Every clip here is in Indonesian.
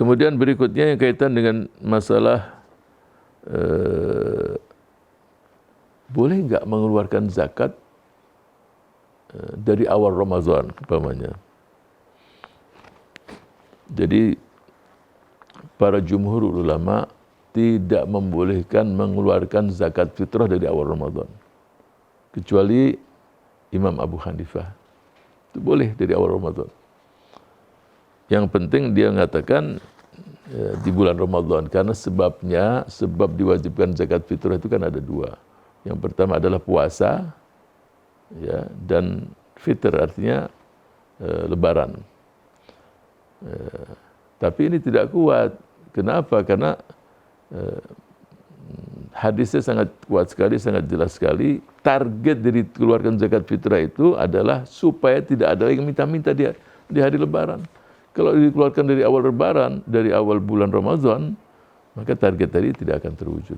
Kemudian berikutnya yang kaitan dengan masalah boleh nggak mengeluarkan zakat dari awal Ramadan umpamanya. Jadi para jumhur ulama tidak membolehkan mengeluarkan zakat fitrah dari awal Ramadan. Kecuali Imam Abu Hanifah. Itu boleh dari awal Ramadan. Yang penting dia mengatakan di bulan Ramadan, karena sebab diwajibkan zakat fitrah itu kan ada dua. Yang pertama adalah puasa, ya, dan fitr artinya lebaran. Tapi ini tidak kuat. Kenapa? Karena hadisnya sangat kuat sekali, sangat jelas sekali. Target dari keluarkan zakat fitrah itu adalah supaya tidak ada yang minta-minta di hari lebaran. Kalau dikeluarkan dari awal lebaran, dari awal bulan Ramadan, maka target tadi tidak akan terwujud.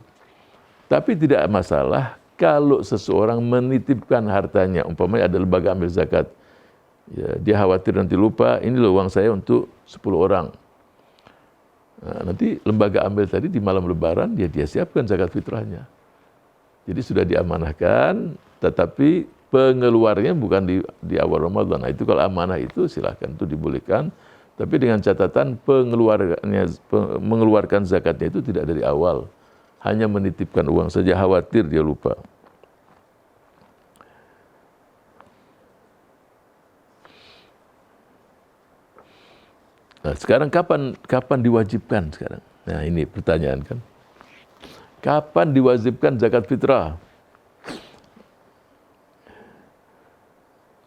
Tapi tidak masalah kalau seseorang menitipkan hartanya, umpamanya ada lembaga ambil zakat, ya, dia khawatir nanti lupa, ini loh uang saya untuk 10 orang. Nah, nanti lembaga ambil tadi di malam lebaran, dia siapkan zakat fitrahnya. Jadi sudah diamanahkan, tetapi pengeluarnya bukan di awal Ramadan. Nah, itu kalau amanah itu silahkan, itu dibolehkan. Tapi dengan catatan mengeluarkan zakatnya itu tidak dari awal. Hanya menitipkan uang saja, khawatir dia lupa. Nah, sekarang kapan diwajibkan sekarang? Nah, ini pertanyaan kan. Kapan diwajibkan zakat fitrah?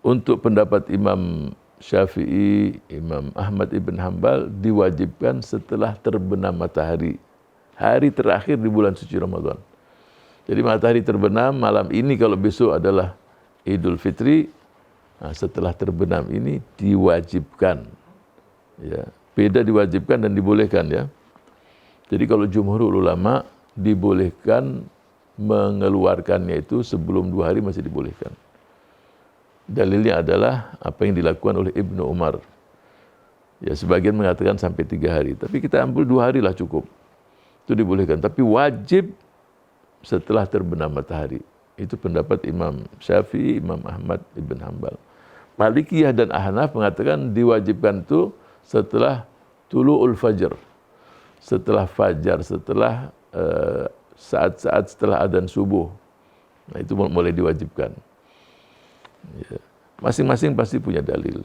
Untuk pendapat Imam Syafi'i, Imam Ahmad ibn Hanbal diwajibkan setelah terbenam matahari. Hari terakhir di bulan suci Ramadan. Jadi matahari terbenam malam ini, kalau besok adalah Idul Fitri, nah, setelah terbenam ini diwajibkan. Ya, beda diwajibkan dan dibolehkan ya. Jadi kalau jumhur ulama dibolehkan mengeluarkannya itu sebelum 2 hari masih dibolehkan. Dalilnya adalah apa yang dilakukan oleh Ibnu Umar. Ya, sebagian mengatakan sampai 3 hari, tapi kita ambil 2 hari lah cukup. Itu dibolehkan, tapi wajib setelah terbenam matahari. Itu pendapat Imam Syafi'i, Imam Ahmad ibn Hanbal. Malikiyah dan Ahnaf mengatakan diwajibkan itu setelah tulu'ul fajr. Setelah fajar, setelah saat-saat setelah adzan subuh. Nah, itu mulai diwajibkan. Ya, masing-masing pasti punya dalil.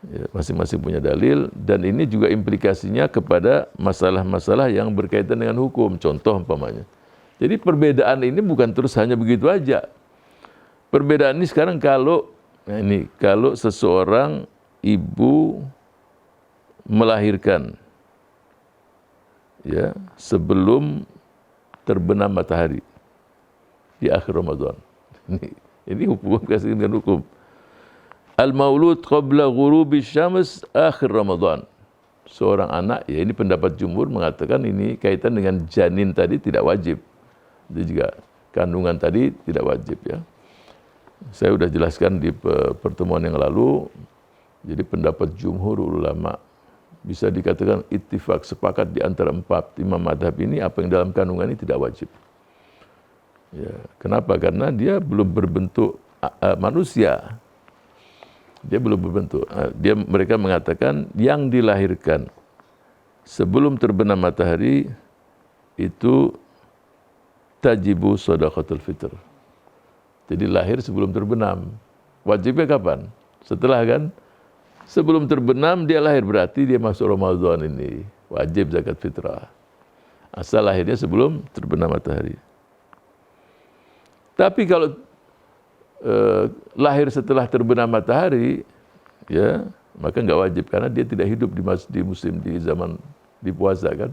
Ya, masing-masing punya dalil, dan ini juga implikasinya kepada masalah-masalah yang berkaitan dengan hukum. Contoh umpamanya. Jadi perbedaan ini bukan terus hanya begitu aja. Perbedaan ini sekarang kalau seseorang ibu melahirkan ya sebelum terbenam matahari di akhir Ramadan. Ini hukum, kasih dengan hukum. Al-maulud qabla ghurubi syams akhir Ramadan. Seorang anak, ya ini pendapat jumhur mengatakan ini kaitan dengan janin tadi tidak wajib. Itu juga kandungan tadi tidak wajib ya. Saya sudah jelaskan di pertemuan yang lalu. Jadi pendapat jumhur ulama bisa dikatakan ittifaq, sepakat di antara 4 imam madhab ini, apa yang dalam kandungan ini tidak wajib. Ya, kenapa? Karena dia belum berbentuk manusia. Dia belum berbentuk. Mereka mengatakan yang dilahirkan sebelum terbenam matahari itu tajibu shadaqatul fitr. Jadi lahir sebelum terbenam. Wajibnya kapan? Setelah kan? Sebelum terbenam dia lahir, berarti dia masuk Ramadan ini. Wajib zakat fitrah. Asal lahirnya sebelum terbenam matahari. Tapi kalau lahir setelah terbenam matahari, ya maka nggak wajib, karena dia tidak hidup di musim di zaman di puasa kan.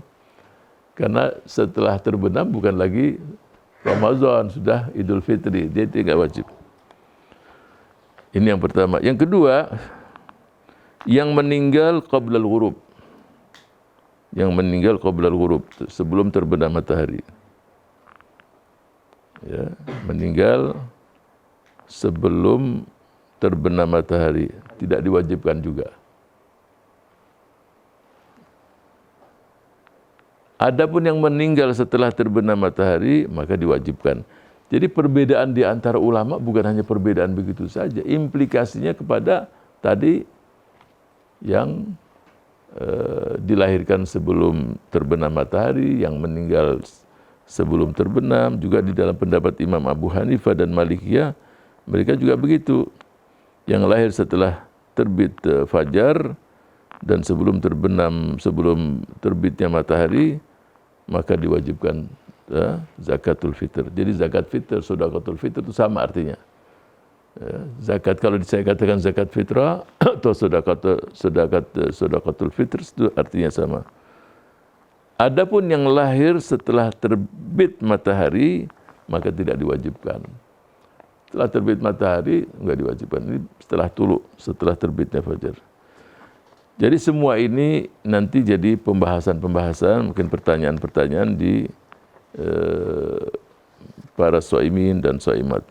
Karena setelah terbenam bukan lagi Ramadan, sudah Idul Fitri, dia tidak wajib. Ini yang pertama. Yang kedua, yang meninggal qablal ghurub. Yang meninggal qablal ghurub, sebelum terbenam matahari. Ya, meninggal sebelum terbenam matahari tidak diwajibkan juga. Adapun yang meninggal setelah terbenam matahari maka diwajibkan. Jadi perbedaan di antara ulama bukan hanya perbedaan begitu saja, implikasinya kepada tadi yang dilahirkan sebelum terbenam matahari, yang meninggal sebelum terbenam, juga di dalam pendapat Imam Abu Hanifah dan Malikiyah, mereka juga begitu. Yang lahir setelah terbit fajar dan sebelum terbenam, sebelum terbitnya matahari, maka diwajibkan zakatul fitr. Jadi zakat fitr, sedekatul fitr itu sama artinya. Zakat, kalau saya katakan zakat fitrah atau sedekatul fitr itu artinya sama. Adapun yang lahir setelah terbit matahari maka tidak diwajibkan. Setelah terbit matahari enggak diwajibkan. Ini setelah tulu, setelah terbitnya fajar. Jadi semua ini nanti jadi pembahasan-pembahasan, mungkin pertanyaan-pertanyaan di para shaimin dan shaimat.